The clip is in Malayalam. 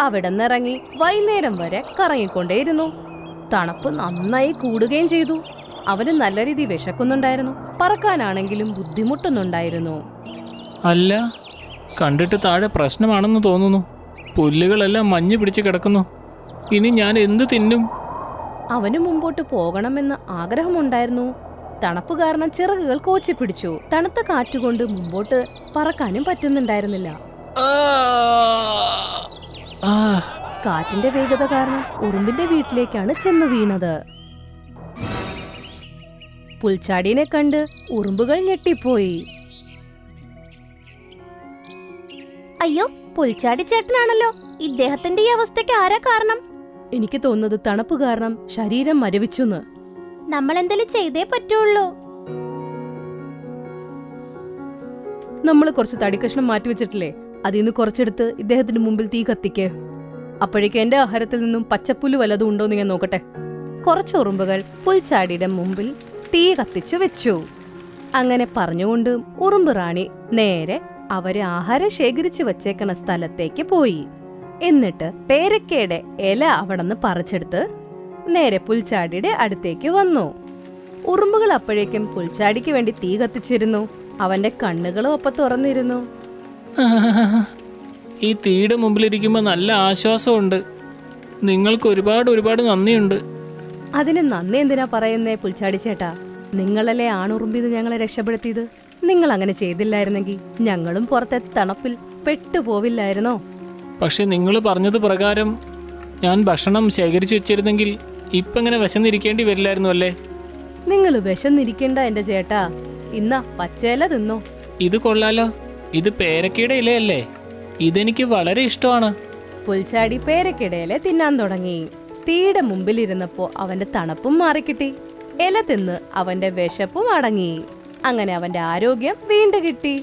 അവിടെ നിന്നിറങ്ങി വൈകുന്നേരം വരെ കറങ്ങിക്കൊണ്ടേയിരുന്നു. തണുപ്പ് നന്നായി കൂടുകയും ചെയ്തു. അവന് നല്ല രീതി വിശക്കുന്നുണ്ടായിരുന്നു. പറക്കാനാണെങ്കിലും ബുദ്ധിമുട്ടുന്നുണ്ടായിരുന്നു. അല്ല, കണ്ടിട്ട് താഴെ പ്രശ്നമാണെന്ന് തോന്നുന്നു. പുല്ലുകളെല്ലാം മഞ്ഞ് പിടിച്ച് കിടക്കുന്നു. ഇനി ഞാൻ എന്ത് തിന്നും? അവന് മുമ്പോട്ട് പോകണമെന്ന് ആഗ്രഹമുണ്ടായിരുന്നു. തണുപ്പ് കാരണം ചിറകുകൾ കോച്ചിപ്പിടിച്ചു. തണുത്ത കാറ്റുകൊണ്ട് മുമ്പോട്ട് പറക്കാനും പറ്റുന്നുണ്ടായിരുന്നില്ല. കാറ്റിന്റെ വേഗത കാരണം ഉറുമ്പിന്റെ വീട്ടിലേക്കാണ് ചെന്ന് വീണത്. പുൽച്ചാടിനെ കണ്ട് ഉറുമ്പുകൾ ഞെട്ടിപ്പോയി. അയ്യോ, പുൽച്ചാടി ചേട്ടനാണല്ലോ. ഇദ്ദേഹത്തിന്റെ ഈ അവസ്ഥയ്ക്ക് ആരാ കാരണം? എനിക്ക് തോന്നുന്നത് തണുപ്പ് കാരണം ശരീരം മരവിച്ചെന്ന്. നമ്മൾ എന്തെങ്കിലും ചെയ്തേ പറ്റുള്ളൂ. നമ്മൾ കുറച്ച് തടിക്കഷ്ണം മാറ്റിവെച്ചിട്ടില്ലേ, അതിൽ നിന്ന് കുറച്ചെടുത്ത് ഇദ്ദേഹത്തിന് മുമ്പിൽ തീ കത്തിക്ക്. അപ്പോഴേക്കും എന്റെ ആഹാരത്തിൽ നിന്നും പച്ചപ്പുല്ല് വല്ലതും ഉണ്ടോന്ന് ഞാൻ നോക്കട്ടെ. കുറച്ച് ഉറുമ്പുകൾ പുൽച്ചാടിയുടെ മുമ്പിൽ തീ കത്തിച്ചു വെച്ചു. അങ്ങനെ പറഞ്ഞുകൊണ്ട് ഉറുമ്പ് റാണി നേരെ അവരെ ആഹാരം ശേഖരിച്ചു വച്ചേക്കണ സ്ഥലത്തേക്ക് പോയി. എന്നിട്ട് പേരക്കയുടെ ഇല അവിടെന്ന് പറിച്ചെടുത്ത് നേരെ പുൽച്ചാടിയുടെ അടുത്തേക്ക് വന്നു. ഉറുമ്പുകൾ അപ്പോഴേക്കും പുൽച്ചാടിക്ക് വേണ്ടി തീ കത്തിച്ചിരുന്നു. അവന്റെ കണ്ണുകളും ഒപ്പം തുറന്നിരുന്നു. ഈ തീയുടെ മുമ്പിലിരിക്കുമ്പോ നല്ല ആശ്വാസമുണ്ട്. നിങ്ങൾക്ക് ഒരുപാട് നന്ദിയുണ്ട്. അതിന് നന്ദി എന്തിനാ പറയുന്നേ പുൽച്ചാടി ചേട്ടാ? നിങ്ങളല്ലേ ആണുറുമ്പിന്ന് ഞങ്ങളെ രക്ഷപ്പെടുത്തിയത്. നിങ്ങൾ അങ്ങനെ ചെയ്തില്ലായിരുന്നെങ്കിൽ ഞങ്ങളും പുറത്തെ തണുപ്പിൽ പെട്ടുപോവില്ലായിരുന്നോ? പക്ഷെ നിങ്ങൾ പറഞ്ഞത് പ്രകാരം ഞാൻ ഭക്ഷണം ശേഖരിച്ചു വെച്ചിരുന്നെങ്കിൽ ഇപ്പൊ ഇങ്ങനെ വിശന്നിരിക്കേണ്ടി വരില്ലായിരുന്നു അല്ലേ? നിങ്ങൾ വിശന്നിരിക്കണ്ട എന്റെ ചേട്ടാ. ഇന്നാ പച്ചയില തിന്നോ. ഇത് കൊള്ളാലോ. ഇത് പേരക്കയുടെ ഇലയല്ലേ? ഇതെനിക്ക് വളരെ ഇഷ്ടമാണ്. പുൽച്ചാടി പേരക്കിടയിലെ തിന്നാൻ തുടങ്ങി. തീയുടെ മുമ്പിലിരുന്നപ്പോ അവന്റെ തണുപ്പും മാറിക്കിട്ടി. ഇല തിന്ന് അവന്റെ വിശപ്പും അടങ്ങി. അങ്ങനെ അവന്റെ ആരോഗ്യം വീണ്ടും കിട്ടി.